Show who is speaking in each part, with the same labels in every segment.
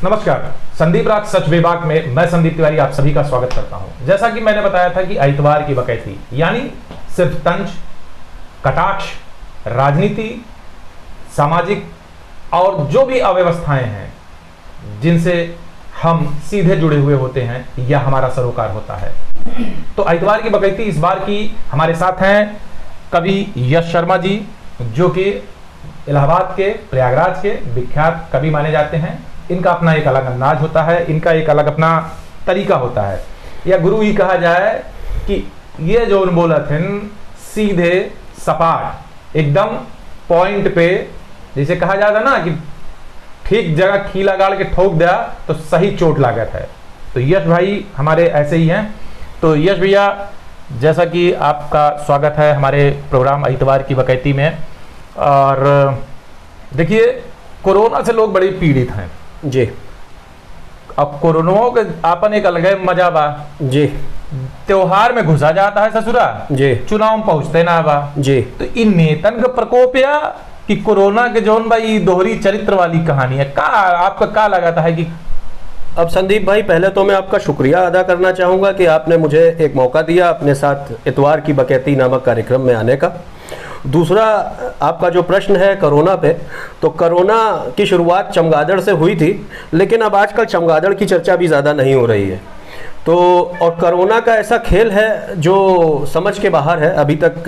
Speaker 1: नमस्कार, संदीप राग सच विभाग में मैं संदीप तिवारी आप सभी का स्वागत करता हूं। जैसा कि मैंने बताया था कि आइतवार की बकैती यानी सिर्फ तंज, कटाक्ष, राजनीति, सामाजिक और जो भी अव्यवस्थाएं हैं जिनसे हम सीधे जुड़े हुए होते हैं, यह हमारा सरोकार होता है। तो आइतवार की बकैती इस बार की हमारे साथ हैं कवि यश शर्मा जी, जो कि इलाहाबाद के, प्रयागराज के विख्यात कवि माने जाते हैं। इनका अपना एक अलग अंदाज होता है, इनका एक अलग अपना तरीका होता है, या गुरु ही कहा जाए कि ये जो बोला थे सीधे सपाट एकदम पॉइंट पे, जैसे कहा जाता ना कि ठीक जगह खीला गाड़ के ठोक दिया तो सही चोट लागत है। तो यश भाई हमारे ऐसे ही हैं। तो यश भैया, जैसा कि आपका स्वागत है हमारे प्रोग्राम आइतवार की बकैती में। और देखिए, कोरोना से लोग बड़े पीड़ित हैं
Speaker 2: जी।
Speaker 1: अब कोरोना के आपन एक अलग मजा बा
Speaker 2: जी।
Speaker 1: त्योहार में घुसा जाता है ससुरा
Speaker 2: जी,
Speaker 1: चुनाव में पहुंचते ना बा
Speaker 2: जी।
Speaker 1: तो इन नेतन का प्रकोप या कि कोरोना के जौन भाई दोहरी चरित्र वाली कहानी है, का आपका का लगाता है कि
Speaker 2: अब संदीप भाई, पहले तो मैं आपका शुक्रिया अदा करना चाहूँगा कि आपने मुझे एक मौका दिया अपने साथ इतवार की बकैती नामक कार्यक्रम में आने का। दूसरा, आपका जो प्रश्न है कोरोना पे, तो कोरोना की शुरुआत चमगादड़ से हुई थी, लेकिन अब आजकल चमगादड़ की चर्चा भी ज़्यादा नहीं हो रही है। तो और कोरोना का ऐसा खेल है जो समझ के बाहर है, अभी तक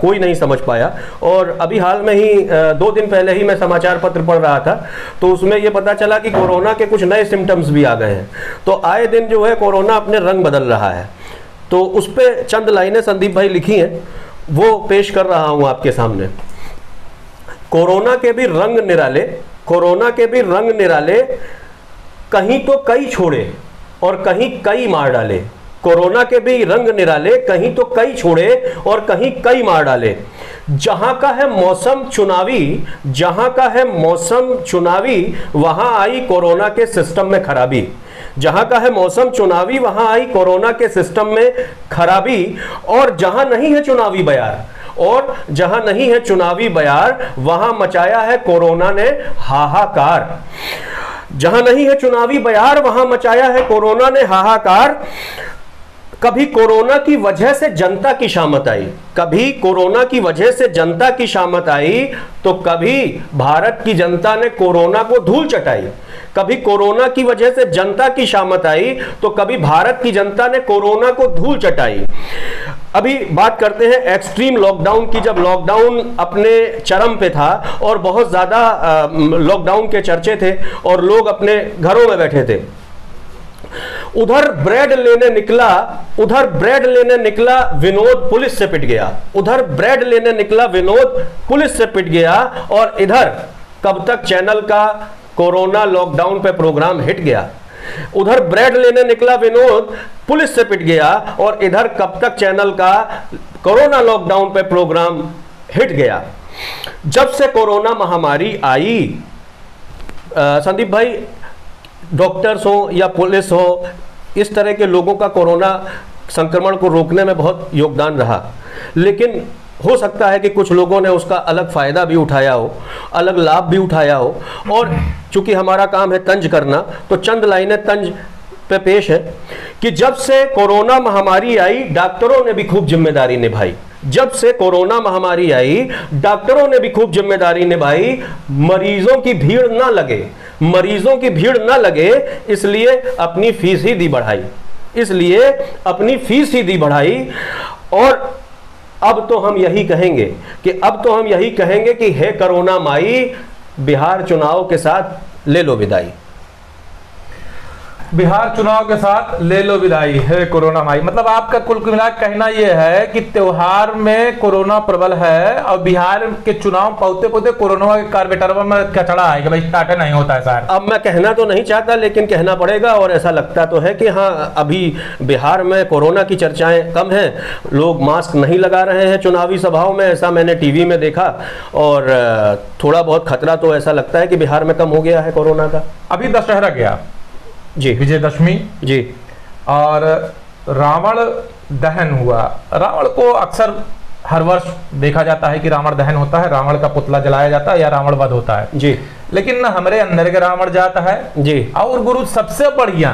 Speaker 2: कोई नहीं समझ पाया। और अभी हाल में ही 2 दिन पहले ही मैं समाचार पत्र पढ़ रहा था, तो उसमें ये पता चला कि कोरोना के कुछ नए सिम्टम्स भी आ गए हैं। तो आए दिन जो है कोरोना अपने रंग बदल रहा है। तो उस पर चंद लाइनें संदीप भाई लिखी हैं, वो पेश कर रहा हूँ आपके सामने। कोरोना के भी रंग निराले, कोरोना के भी रंग निराले, कहीं तो कई छोड़े और कहीं कई मार डाले। कोरोना के भी रंग निराले, कहीं तो कई छोड़े और कहीं कई मार डाले। जहां का है मौसम चुनावी, जहां का है मौसम चुनावी, वहां आई कोरोना के सिस्टम में खराबी। जहां का है मौसम चुनावी, वहां आई कोरोना के सिस्टम में खराबी। और जहां नहीं है चुनावी बयार, और जहां नहीं है चुनावी बयार, वहां मचाया है कोरोना ने हाहाकार। जहां नहीं है चुनावी बयार, वहां मचाया है कोरोना ने हाहाकार। कभी कोरोना की वजह से जनता की शामत आई, कभी कोरोना की वजह से जनता की शामत आई, तो कभी भारत की जनता ने कोरोना को धूल चटाई। कभी कोरोना की वजह से जनता की शामत आई, तो कभी भारत की जनता ने कोरोना को धूल चटाई। अभी बात करते हैं एक्सट्रीम लॉकडाउन की। जब लॉकडाउन अपने चरम पे था और बहुत ज्यादा लॉकडाउन के चर्चे थे और लोग अपने घरों में बैठे थे, उधर ब्रेड लेने निकला विनोद, पुलिस से पिट गया। उधर ब्रेड लेने निकला विनोद, पुलिस से पिट गया। और इधर कब तक चैनल का कोरोना लॉकडाउन पे प्रोग्राम हिट गया। उधर ब्रेड लेने निकला विनोद, पुलिस से पिट गया। और इधर कब तक चैनल का कोरोना लॉकडाउन पे प्रोग्राम हिट गया। जब से कोरोना महामारी आई, संदीप भाई, डॉक्टर्स हो या पुलिस हो, इस तरह के लोगों का कोरोना संक्रमण को रोकने में बहुत योगदान रहा। लेकिन हो सकता है कि कुछ लोगों ने उसका अलग फायदा भी उठाया हो, अलग लाभ भी उठाया हो। और चूंकि हमारा काम है तंज करना, तो चंद लाइनें तंज पे पेश है कि जब से कोरोना महामारी आई, डॉक्टरों ने भी खूब जिम्मेदारी निभाई। जब से कोरोना महामारी आई, डॉक्टरों ने भी खूब जिम्मेदारी निभाई। मरीजों की भीड़ ना लगे, मरीजों की भीड़ ना लगे, इसलिए अपनी फीस ही दी बढ़ाई, इसलिए अपनी फीस ही दी बढ़ाई। और अब तो हम यही कहेंगे कि हे कोरोना माई, बिहार चुनाव के साथ ले लो विदाई।
Speaker 1: बिहार चुनाव के साथ ले लो विदाई है कोरोना माई। मतलब आपका कुल मिला कहना यह है कि त्योहार में कोरोना प्रबल है और बिहार के चुनाव पहुंचते पहुंचते कोरोना के कार्बेटरवा में कचड़ा है कि भाई स्टार्ट नहीं होता है सर।
Speaker 2: अब मैं कहना तो नहीं चाहता, लेकिन कहना पड़ेगा। और ऐसा लगता तो है कि हाँ, अभी बिहार में कोरोना की चर्चाएं कम हैं, लोग मास्क नहीं लगा रहे हैं चुनावी सभाओं में, ऐसा मैंने टीवी में देखा। और थोड़ा बहुत खतरा तो ऐसा लगता है कि बिहार में कम हो गया है कोरोना का।
Speaker 1: अभी दशहरा गया
Speaker 2: जी,
Speaker 1: विजयदशमी
Speaker 2: जी,
Speaker 1: और रावण दहन हुआ। रावण को अक्सर हर वर्ष देखा जाता है कि रावण दहन होता है, रावण का पुतला जलाया जाता है या रावण वध होता है
Speaker 2: जी।
Speaker 1: लेकिन हमारे अंदर के रावण जाता है
Speaker 2: जी।
Speaker 1: और गुरु सबसे बढ़िया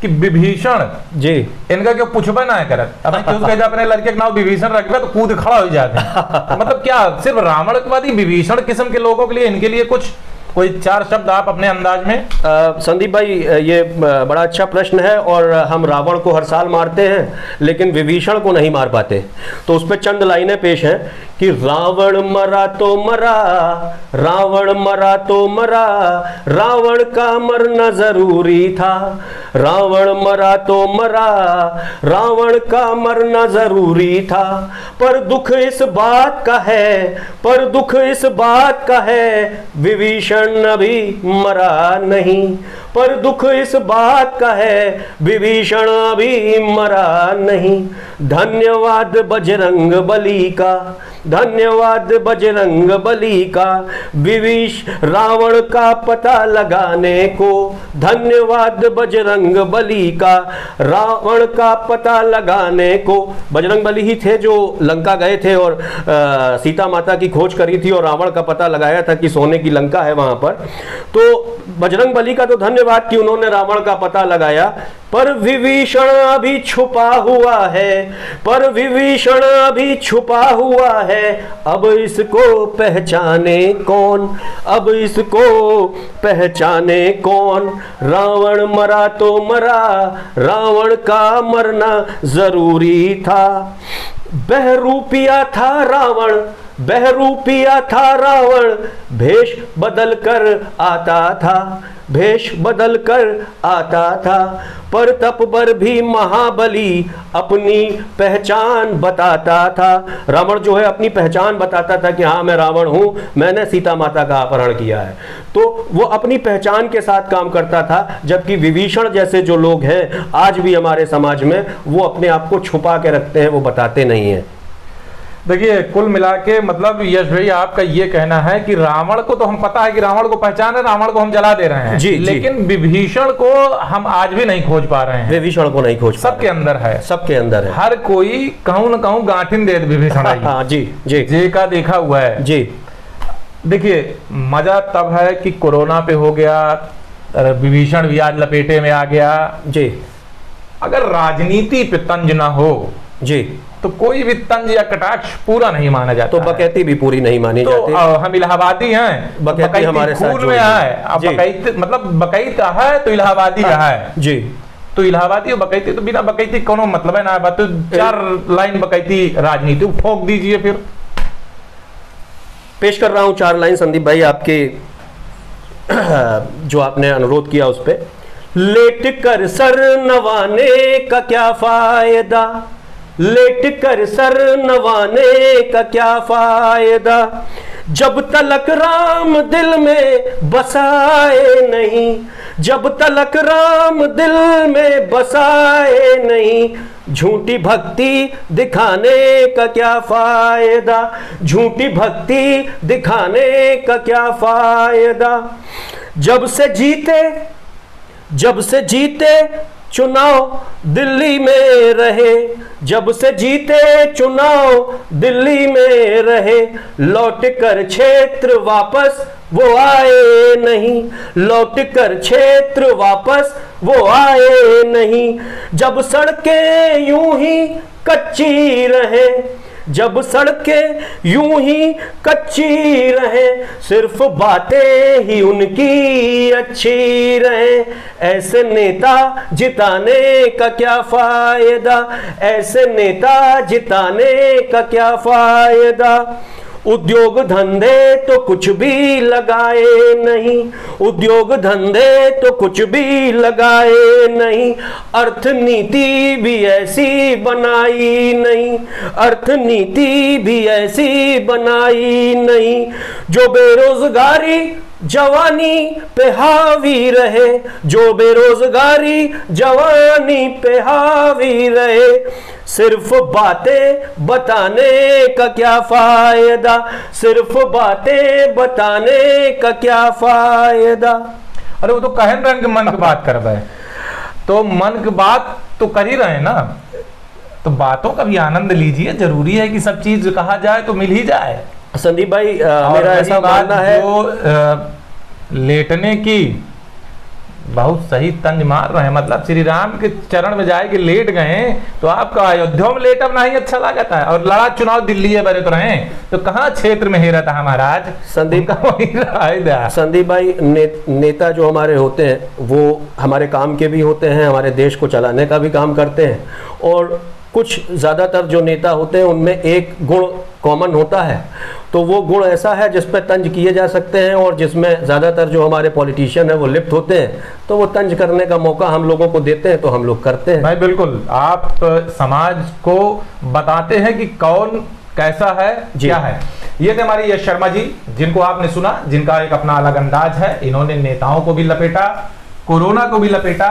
Speaker 1: कि विभीषण
Speaker 2: जी,
Speaker 1: इनका क्यों पूछबे ना करत। अब क्यों कहते अपने लड़के का नाम विभीषण रखबे तो कूद खड़ा हो जाते हैं। मतलब क्या सिर्फ रावण के बाद ही विभीषण किस्म के लोगों के लिए इनके लिए कुछ कोई 4 शब्द आप अपने अंदाज में।
Speaker 2: संदीप भाई ये बड़ा अच्छा प्रश्न है और हम रावण को हर साल मारते हैं लेकिन विभीषण को नहीं मार पाते। तो उस पर चंद लाइनें पेश हैं कि रावण मरा तो मरा, रावण मरा तो मरा, रावण का मरना जरूरी था, रावण मरा तो मरा, रावण का मरना जरूरी था। पर दुख इस बात का है, पर दुख इस बात का है, विभीषण अभी मरा नहीं। पर दुख इस बात का है, विभीषण अभी मरा नहीं। धन्यवाद बजरंग बली का, धन्यवाद बजरंग बली का, रावण का पता लगाने को। धन्यवाद बजरंग बली का, रावण का पता लगाने को। बजरंग बली ही थे जो लंका गए थे और सीता माता की खोज करी थी और रावण का पता लगाया था कि सोने की लंका है वहां पर। तो बजरंग बली का तो धन्यवाद कि उन्होंने रावण का पता लगाया। पर विभीषण अभी छुपा हुआ है, पर विभीषण अभी छुपा हुआ है। अब इसको पहचाने कौन, अब इसको पहचाने कौन। रावण मरा तो मरा, रावण का मरना जरूरी था। बहरूपिया था रावण, बहरूपिया था रावण, भेष बदल कर आता था, भेष बदल कर आता था। पर तप पर भी महाबली अपनी पहचान बताता था। रावण जो है अपनी पहचान बताता था कि हाँ मैं रावण हूं, मैंने सीता माता का अपहरण किया है। तो वो अपनी पहचान के साथ काम करता था। जबकि विभीषण जैसे जो लोग हैं आज भी हमारे समाज में, वो अपने आप को छुपा के रखते हैं, वो बताते नहीं हैं।
Speaker 1: देखिए कुल मिला के मतलब यश भाई आपका ये कहना है कि रावण को तो हम पता है कि रावण को पहचान है, रावण को हम जला दे रहे हैं
Speaker 2: जी,
Speaker 1: लेकिन विभीषण को हम आज भी नहीं खोज पा रहे हैं।
Speaker 2: विभीषण को नहीं खोज,
Speaker 1: सबके अंदर है,
Speaker 2: सबके अंदर है।
Speaker 1: हर कोई कहूं न कहूं गांठिन दे विभीषण।
Speaker 2: हाँ जी जी
Speaker 1: जे का देखा हुआ है
Speaker 2: जी।
Speaker 1: देखिए मजा तब है कि कोरोना पे हो गया, विभीषण भी आज लपेटे में आ गया
Speaker 2: जी।
Speaker 1: अगर राजनीति पे तंज ना हो
Speaker 2: जी
Speaker 1: तो कोई भी तंज या कटाक्ष पूरा नहीं माना जाता।
Speaker 2: तो बकैती भी पूरी नहीं मानी जाती।
Speaker 1: हम इलाहाबादी हैं,
Speaker 2: बकैती हमारे साथ
Speaker 1: खून में है। अब बकैती मतलब बकैती है तो इलाहाबादी है जी। तो इलाहाबादी और बकैती तो बिना बकैती कोनो मतलब है ना। बात तो 4 लाइन बकैती राजनीति फोक दीजिए फिर।
Speaker 2: पेश कर रहा हूं 4 लाइन संदीप भाई आपके जो आपने अनुरोध किया उस पे। लेट कर सर नवाने का क्या फायदा, लेट कर सर नवाने का क्या फायदा, जब तलक राम दिल में बसाए नहीं, जब तलक राम दिल में बसाए नहीं। झूठी भक्ति दिखाने का क्या फायदा, झूठी भक्ति दिखाने का क्या फायदा। जब से जीते चुनाव दिल्ली में रहे, जब से जीते चुनाव दिल्ली में रहे। लौट कर क्षेत्र वापस वो आए नहीं, लौट कर क्षेत्र वापस वो आए नहीं। जब सड़कें यूं ही कच्ची रहे, जब सड़कें यूं ही कच्ची रहे, सिर्फ बातें ही उनकी अच्छी रहे। ऐसे नेता जिताने का क्या फायदा, ऐसे नेता जिताने का क्या फायदा। उद्योग धंधे तो कुछ भी लगाए नहीं, उद्योग धंधे तो कुछ भी लगाए नहीं। अर्थनीति भी ऐसी बनाई नहीं, अर्थनीति भी ऐसी बनाई नहीं। जो बेरोजगारी जवानी पे हावी रहे, जो बेरोजगारी जवानी पे हावी रहे। सिर्फ बातें बताने का क्या फायदा, सिर्फ बातें बताने का क्या फायदा।
Speaker 1: अरे वो तो कहन रहे मन की बात कर रहे, तो मन की बात तो कर ही रहे ना। तो बातों का भी आनंद लीजिए, जरूरी है कि सब चीज कहा जाए तो मिल ही जाए।
Speaker 2: संदीप भाई
Speaker 1: और
Speaker 2: मेरा ऐसा मानना है
Speaker 1: जो लेटने की बहुत सही तंज मार रहे हैं, मतलब श्री राम के चरण में जाए कि लेट गए तो आपका अयोध्या में लेटब नहीं अच्छा लगता है, और लड़ा चुनाव दिल्ली है बरे तो रहे तो कहाँ क्षेत्र में हेरा था महाराज।
Speaker 2: संदीप
Speaker 1: का वही रहा
Speaker 2: संदीप भाई नेता जो हमारे होते हैं वो हमारे काम के भी होते हैं, हमारे देश को चलाने का भी काम करते हैं, और कुछ ज़्यादातर जो नेता होते हैं उनमें एक गुण कॉमन होता है, तो वो गुण ऐसा है जिस पर तंज किए जा सकते हैं, और जिसमें ज़्यादातर जो हमारे पॉलिटिशियन हैं वो लिप्त होते हैं, तो वो तंज करने का मौका हम लोगों को देते हैं तो हम लोग करते हैं।
Speaker 1: भाई बिल्कुल, आप समाज को बताते हैं कि कौन कैसा है क्या है। ये थे हमारे यश शर्मा जी, जिनको आपने सुना, जिनका एक अपना अलग अंदाज है। इन्होंने नेताओं को भी लपेटा, कोरोना को भी लपेटा,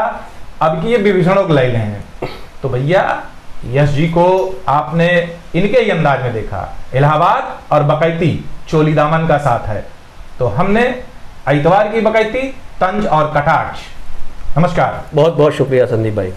Speaker 1: अब की ये विभीषणों को ले रहे हैं। तो भैया यश जी को आपने इनके ही अंदाज में देखा, इलाहाबाद और बकैती चोली दामन का साथ है, तो हमने इतवार की बकैती, तंज और कटाक्ष। नमस्कार।
Speaker 2: बहुत बहुत शुक्रिया संदीप भाई।